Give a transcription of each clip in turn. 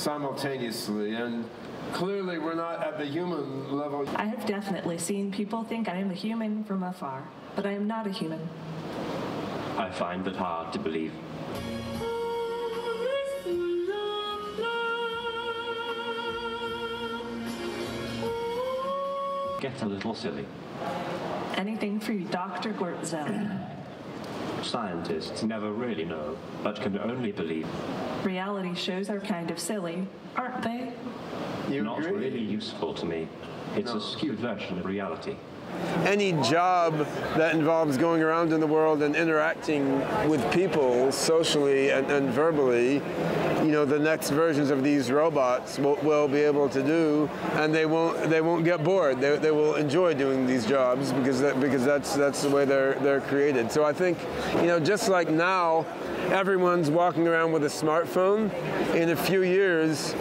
simultaneously, and clearly we're not at the human level. I have definitely seen people think I am a human from afar, but I am not a human. I find that hard to believe. Get a little silly. Anything for you, Dr. Goertzel. Scientists never really know, but can only believe. Reality shows are kind of silly, aren't they? Not really useful to me. It's a skewed version of reality. Any job that involves going around in the world and interacting with people socially and verbally, you know, the next versions of these robots will be able to do, and they won't get bored. They will enjoy doing these jobs because that's the way they're created. So I think, you know, just like now, everyone's walking around with a smartphone. In a few years,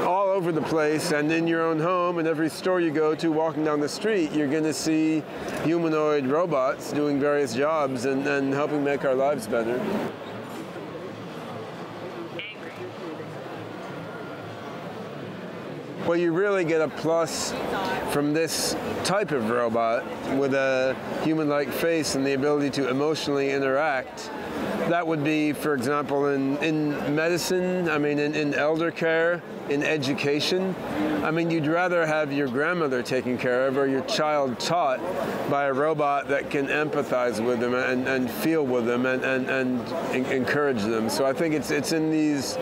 all over the place and in your own home and every store you go to, walking down the street, you're going to see humanoid robots doing various jobs and helping make our lives better. Well, you really get a plus from this type of robot with a human-like face and the ability to emotionally interact. That would be, for example, in medicine, I mean, in elder care, in education. I mean, you'd rather have your grandmother taken care of or your child taught by a robot that can empathize with them and feel with them and encourage them. So I think it's in these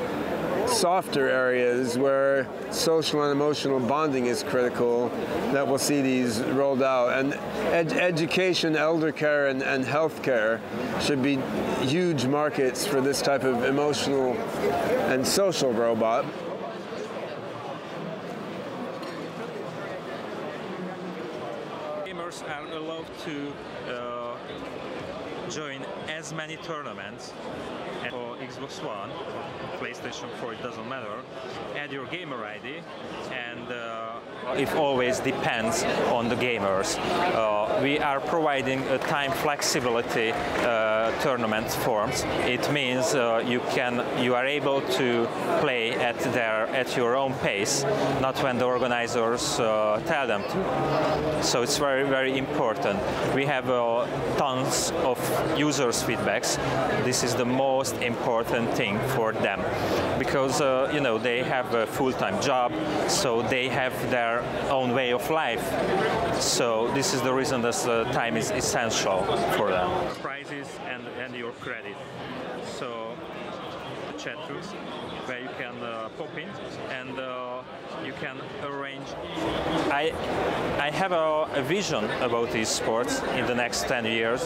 softer areas where social and emotional bonding is critical that we'll see these rolled out. And education, elder care, and health care should be huge markets for this type of emotional and social robot. Gamers are allowed to join as many tournaments for Xbox One, PlayStation 4, it doesn't matter. Add your gamer ID, and it always depends on the gamers. We are providing a time flexibility tournament forms. It means you are able to play at your own pace, not when the organizers tell them to. So it's very, very important. We have tons of users' feedbacks. This is the most important thing for them, because you know, they have a full-time job, so they have their own way of life. So this is the reason that time is essential for them. Prizes and your credit. So the chat rooms where you can pop in and you can arrange. I have a vision about these sports in the next 10 years.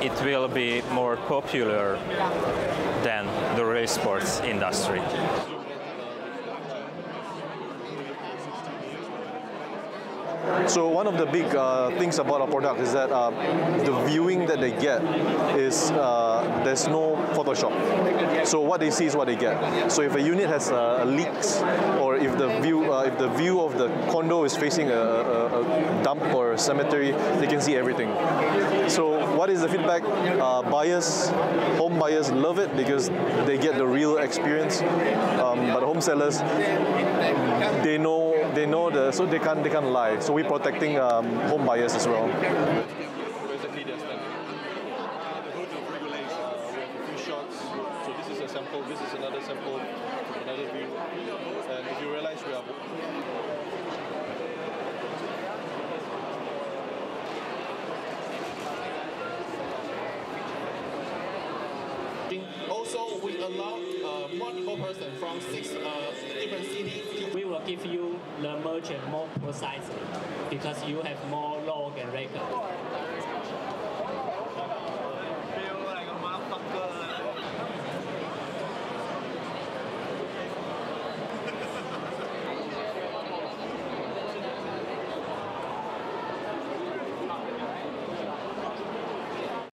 It will be more popular than the race sports industry. So one of the big things about our product is that the viewing that they get is there's no Photoshop. So what they see is what they get. So if a unit has leaks, or if the view of the condo is facing a dump or a cemetery, they can see everything. So what is the feedback? Home buyers love it because they get the real experience. But home sellers, they know so they can't lie. So we're protecting home buyers as well. Basically, there's the hood of regulation. We have a few shots. So this is a sample. This is another sample, another view. And if you realize we are. Also, we allow multiple persons from 6 different cities. We will give you the merchant more precisely because you have more log and record.